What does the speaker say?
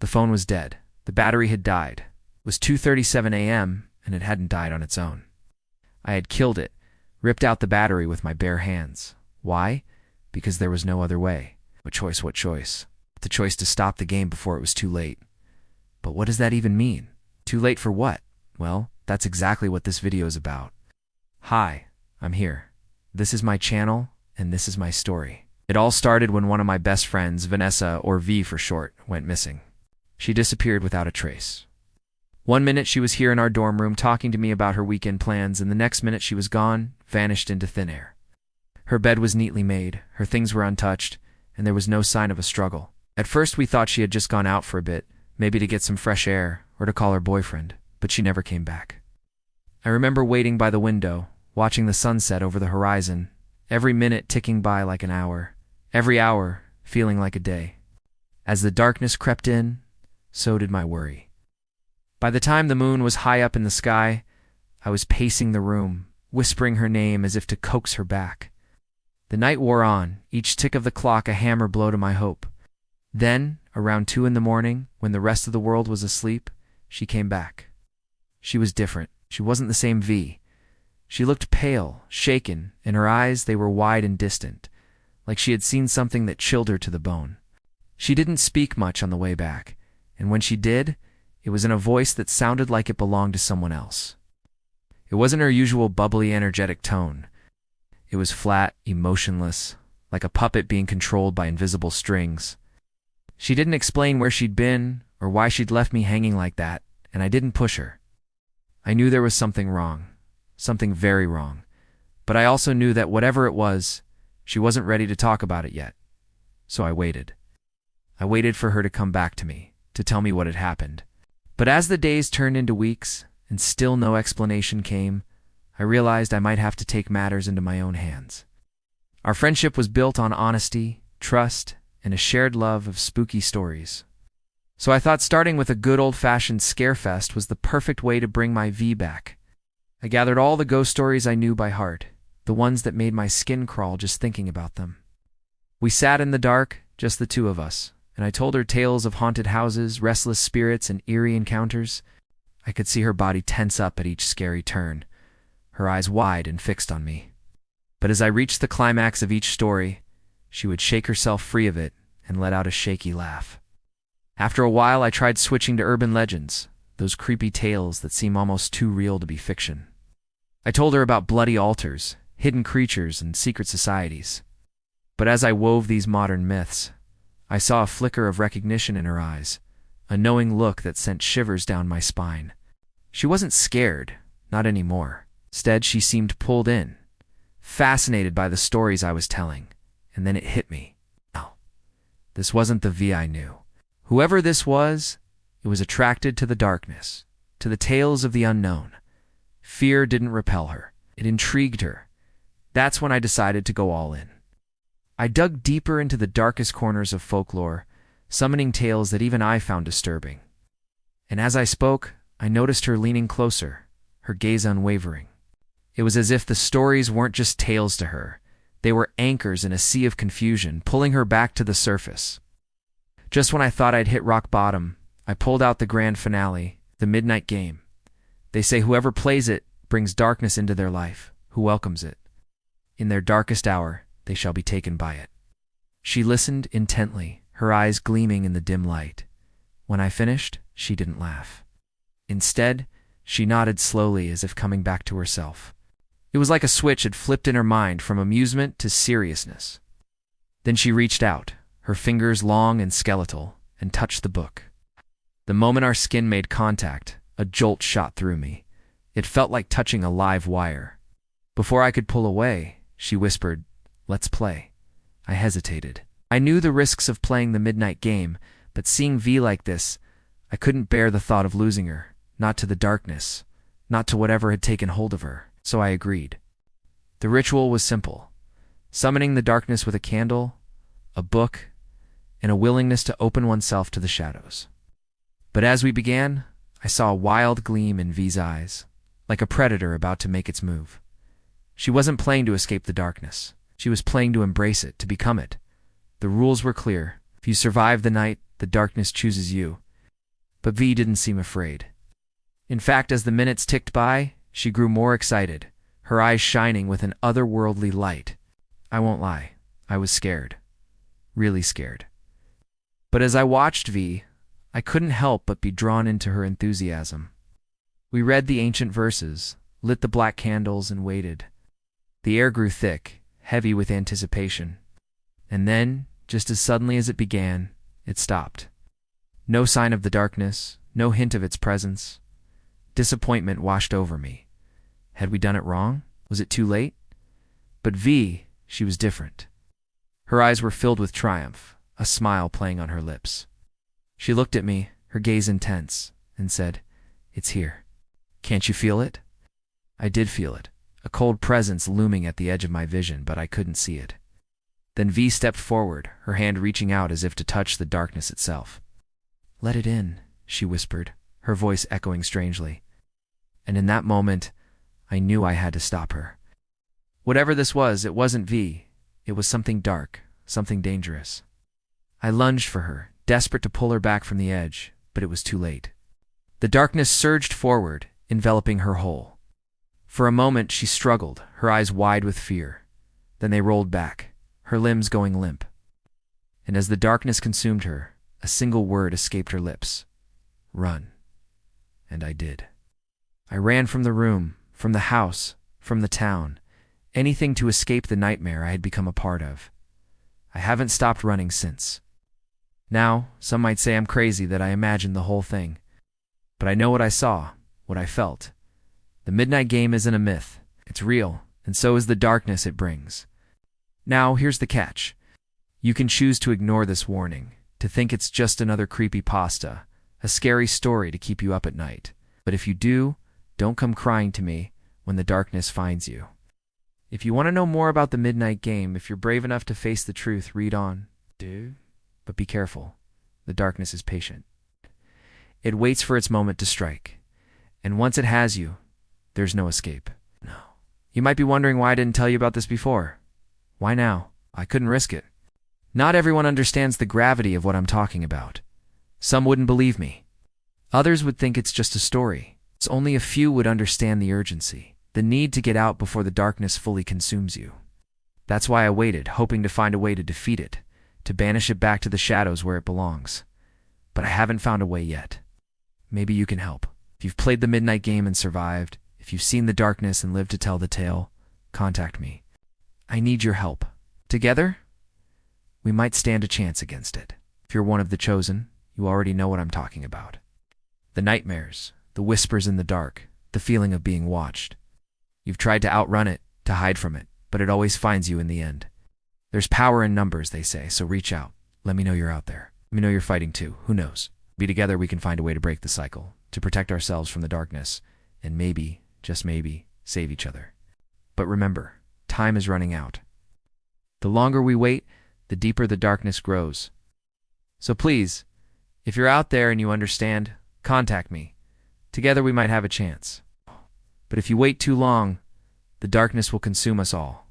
The phone was dead. The battery had died. It was 2:37 a.m., and it hadn't died on its own. I had killed it, ripped out the battery with my bare hands. Why? Because there was no other way. What choice? What choice? The choice to stop the game before it was too late. But what does that even mean? Too late for what? Well, that's exactly what this video is about. Hi, I'm here. This is my channel, and this is my story. It all started when one of my best friends, Vanessa, or V for short, went missing. She disappeared without a trace. One minute she was here in our dorm room talking to me about her weekend plans, and the next minute she was gone, vanished into thin air. Her bed was neatly made, her things were untouched, and there was no sign of a struggle. At first we thought she had just gone out for a bit, maybe to get some fresh air, or to call her boyfriend, but she never came back. I remember waiting by the window, watching the sunset over the horizon, every minute ticking by like an hour, every hour feeling like a day. As the darkness crept in, so did my worry. By the time the moon was high up in the sky, I was pacing the room, whispering her name as if to coax her back. The night wore on, each tick of the clock a hammer blow to my hope. Then, around 2 in the morning, when the rest of the world was asleep, she came back. She was different. She wasn't the same V. She looked pale, shaken, and her eyes, they were wide and distant, like she had seen something that chilled her to the bone. She didn't speak much on the way back, and when she did, it was in a voice that sounded like it belonged to someone else. It wasn't her usual bubbly, energetic tone. It was flat, emotionless, like a puppet being controlled by invisible strings. She didn't explain where she'd been or why she'd left me hanging like that, and I didn't push her. I knew there was something wrong, something very wrong, but I also knew that whatever it was, she wasn't ready to talk about it yet. So I waited. I waited for her to come back to me, to tell me what had happened. But as the days turned into weeks, and still no explanation came, I realized I might have to take matters into my own hands. Our friendship was built on honesty, trust, and a shared love of spooky stories. So I thought starting with a good old-fashioned scarefest was the perfect way to bring my V back. I gathered all the ghost stories I knew by heart, the ones that made my skin crawl just thinking about them. We sat in the dark, just the two of us, and I told her tales of haunted houses, restless spirits, and eerie encounters. I could see her body tense up at each scary turn, her eyes wide and fixed on me. But as I reached the climax of each story, she would shake herself free of it and let out a shaky laugh. After a while, I tried switching to urban legends, those creepy tales that seem almost too real to be fiction. I told her about bloody altars, hidden creatures, and secret societies. But as I wove these modern myths, I saw a flicker of recognition in her eyes, a knowing look that sent shivers down my spine. She wasn't scared, not anymore. Instead, she seemed pulled in, fascinated by the stories I was telling, and then it hit me. No, this wasn't the V I knew. Whoever this was, it was attracted to the darkness, to the tales of the unknown. Fear didn't repel her. It intrigued her. That's when I decided to go all in. I dug deeper into the darkest corners of folklore, summoning tales that even I found disturbing. And as I spoke, I noticed her leaning closer, her gaze unwavering. It was as if the stories weren't just tales to her. They were anchors in a sea of confusion, pulling her back to the surface. Just when I thought I'd hit rock bottom, I pulled out the grand finale, the midnight game. They say whoever plays it brings darkness into their life, who welcomes it. In their darkest hour, they shall be taken by it. She listened intently, her eyes gleaming in the dim light. When I finished, she didn't laugh. Instead, she nodded slowly as if coming back to herself. It was like a switch had flipped in her mind from amusement to seriousness. Then she reached out, her fingers long and skeletal, and touched the book. The moment our skin made contact, a jolt shot through me. It felt like touching a live wire. Before I could pull away, she whispered, "Let's play." I hesitated. I knew the risks of playing the midnight game, but seeing V like this, I couldn't bear the thought of losing her, not to the darkness, not to whatever had taken hold of her, so I agreed. The ritual was simple: summoning the darkness with a candle, a book, and a willingness to open oneself to the shadows. But as we began, I saw a wild gleam in V's eyes, like a predator about to make its move. She wasn't playing to escape the darkness. She was playing to embrace it, to become it. The rules were clear. If you survive the night, the darkness chooses you. But V didn't seem afraid. In fact, as the minutes ticked by, she grew more excited, her eyes shining with an otherworldly light. I won't lie, I was scared. Really scared. But as I watched V, I couldn't help but be drawn into her enthusiasm. We read the ancient verses, lit the black candles, and waited. The air grew thick, heavy with anticipation. And then, just as suddenly as it began, it stopped. No sign of the darkness, no hint of its presence. Disappointment washed over me. Had we done it wrong? Was it too late? But V, she was different. Her eyes were filled with triumph, a smile playing on her lips. She looked at me, her gaze intense, and said, "It's here. Can't you feel it?" I did feel it, a cold presence looming at the edge of my vision, but I couldn't see it. Then V stepped forward, her hand reaching out as if to touch the darkness itself. "Let it in," she whispered, her voice echoing strangely. And in that moment, I knew I had to stop her. Whatever this was, it wasn't V. It was something dark, something dangerous. I lunged for her, desperate to pull her back from the edge, but it was too late. The darkness surged forward, enveloping her whole. For a moment she struggled, her eyes wide with fear. Then they rolled back, her limbs going limp. And as the darkness consumed her, a single word escaped her lips. "Run." And I did. I ran from the room, from the house, from the town, anything to escape the nightmare I had become a part of. I haven't stopped running since. Now, some might say I'm crazy that I imagined the whole thing. But I know what I saw, what I felt. The midnight game isn't a myth. It's real, and so is the darkness it brings. Now, here's the catch. You can choose to ignore this warning, to think it's just another creepypasta, a scary story to keep you up at night. But if you do, don't come crying to me when the darkness finds you. If you want to know more about the midnight game, if you're brave enough to face the truth, read on. But be careful. The darkness is patient. It waits for its moment to strike. And once it has you, there's no escape. No. You might be wondering why I didn't tell you about this before. Why now? I couldn't risk it. Not everyone understands the gravity of what I'm talking about. Some wouldn't believe me. Others would think it's just a story. Only a few would understand the urgency, the need to get out before the darkness fully consumes you. That's why I waited, hoping to find a way to defeat it, to banish it back to the shadows where it belongs. But I haven't found a way yet. Maybe you can help. If you've played the midnight game and survived, if you've seen the darkness and lived to tell the tale, contact me. I need your help. Together, we might stand a chance against it. If you're one of the chosen, you already know what I'm talking about. The nightmares, the whispers in the dark, the feeling of being watched. You've tried to outrun it, to hide from it, but it always finds you in the end. There's power in numbers, they say, so reach out. Let me know you're out there. Let me know you're fighting too. Who knows? Maybe together we can find a way to break the cycle, to protect ourselves from the darkness, and maybe, just maybe, save each other. But remember, time is running out. The longer we wait, the deeper the darkness grows. So please, if you're out there and you understand, contact me. Together we might have a chance. But if you wait too long, the darkness will consume us all.